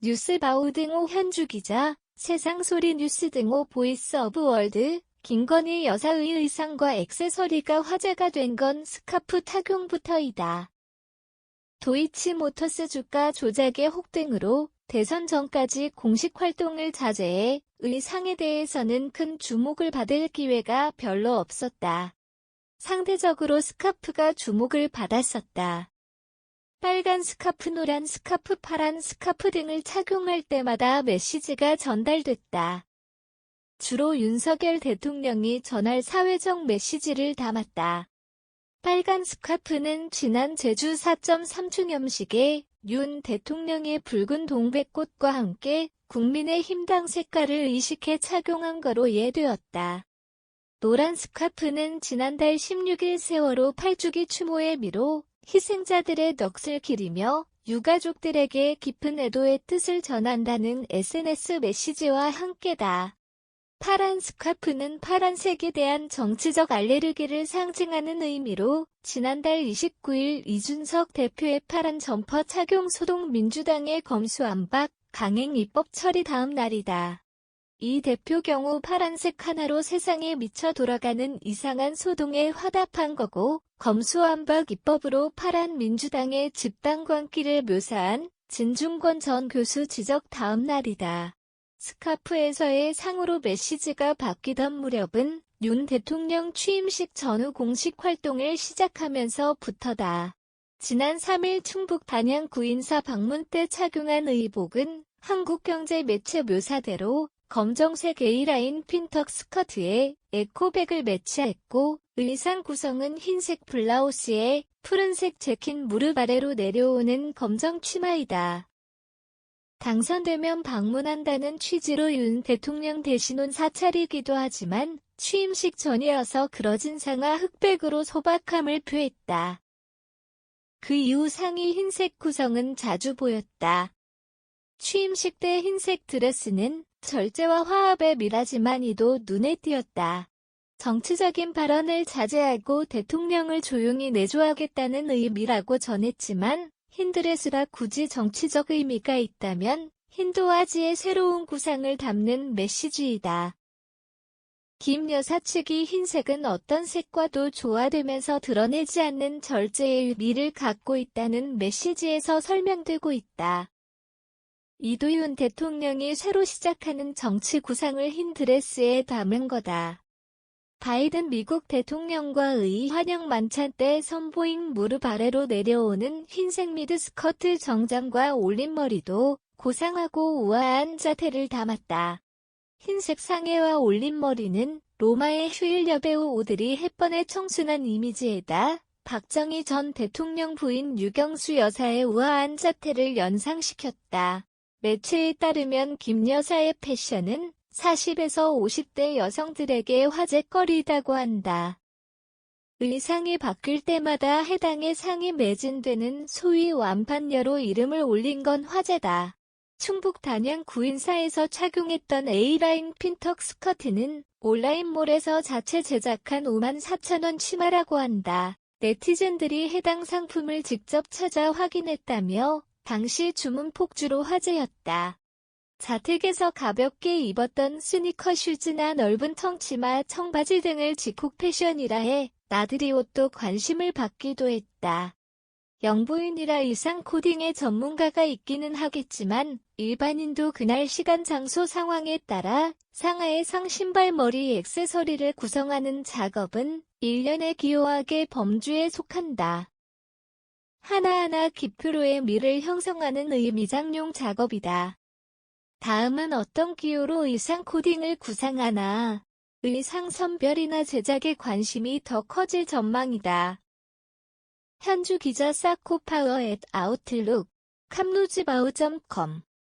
뉴스바우 등호 현주 기자, 세상소리 뉴스 등호 보이스 오브 월드, 김건희 여사의 의상과 액세서리가 화제가 된 건 스카프 착용부터이다. 도이치모터스 주가 조작의 혹등으로 대선 전까지 공식 활동을 자제해 의상에 대해서는 큰 주목을 받을 기회가 별로 없었다. 상대적으로 스카프가 주목을 받았었다. 빨간 스카프, 노란 스카프, 파란 스카프 등을 착용할 때마다 메시지가 전달됐다. 주로 윤석열 대통령이 전할 사회적 메시지를 담았다. 빨간 스카프는 지난 제주 4.3주년식에 윤 대통령의 붉은 동백꽃과 함께 국민의힘당 색깔을 의식해 착용한 거로 이해되었다. 노란 스카프는 지난달 16일 세월호 8주기 추모의 미로 희생자들의 넋을 기리며 유가족들에게 깊은 애도의 뜻을 전한다는 SNS 메시지와 함께다. 파란 스카프는 파란색에 대한 정치적 알레르기를 상징하는 의미로 지난달 29일 이준석 대표의 파란 점퍼 착용 소동 민주당의 검수안박 강행 입법 처리 다음 날이다. 이 대표 경우 파란색 하나로 세상에 미쳐 돌아가는 이상한 소동에 화답한 거고 검수안박 입법으로 파란 민주당의 집단광기를 묘사한 진중권 전 교수 지적 다음 날이다. 스카프에서의 상으로 메시지가 바뀌던 무렵은 윤 대통령 취임식 전후 공식 활동을 시작하면서부터다. 지난 3일 충북 단양구 인사 방문 때 착용한 의복은 한국경제 매체 묘사대로 검정색 A라인 핀턱 스커트에 에코백을 매치했고 의상 구성은 흰색 블라우스에 푸른색 재킷 무릎 아래로 내려오는 검정 치마이다. 당선되면 방문한다는 취지로 윤 대통령 대신 온 사찰이기도 하지만 취임식 전이어서 그러진 상하 흑백으로 소박함을 표했다. 그 이후 상의 흰색 구성은 자주 보였다. 취임식 때 흰색 드레스는 절제와 화합의 미라지만 이도 눈에 띄었다. 정치적인 발언을 자제하고 대통령을 조용히 내조하겠다는 의미라고 전했지만 흰 드레스라 굳이 정치적 의미가 있다면 힌두아지의 새로운 구상을 담는 메시지이다. 김 여사 측이 흰색은 어떤 색과도 조화되면서 드러내지 않는 절제의 의미를 갖고 있다는 메시지에서 설명되고 있다. 이도 윤 대통령이 새로 시작하는 정치 구상을 흰 드레스에 담은 거다. 바이든 미국 대통령과의 환영 만찬 때 선보인 무릎 아래로 내려오는 흰색 미드 스커트 정장과 올림머리도 고상하고 우아한 자태를 담았다. 흰색 상의와 올림머리는 로마의 휴일 여배우 오드리 헵번의 청순한 이미지에다 박정희 전 대통령 부인 유경수 여사의 우아한 자태를 연상시켰다. 매체에 따르면 김 여사의 패션은 40에서 50대 여성들에게 화제거리다고 한다. 의상이 바뀔 때마다 해당의 상이 매진되는 소위 완판녀로 이름을 올린 건 화제다. 충북 단양 구인사에서 착용했던 A라인 핀턱 스커트는 온라인몰에서 자체 제작한 54,000원 치마라고 한다. 네티즌들이 해당 상품을 직접 찾아 확인했다며 당시 주문 폭주로 화제였다. 자택에서 가볍게 입었던 스니커 슈즈나 넓은 청치마, 청바지 등을 직콕 패션이라 해 나들이 옷도 관심을 받기도 했다. 영부인이라 의상 코딩에 전문가가 있기는 하겠지만 일반인도 그날 시간 장소 상황에 따라 상하의 상 신발 머리 액세서리를 구성하는 작업은 일련의 기요하게 범주에 속한다. 하나하나 기표로의 미를 형성하는 미장용 작업이다. 다음은 어떤 기호로 의상 코딩을 구상하나, 의상 선별이나 제작에 관심이 더 커질 전망이다. 현주 기자 사코파워 @아웃룩, 캄루즈바우.com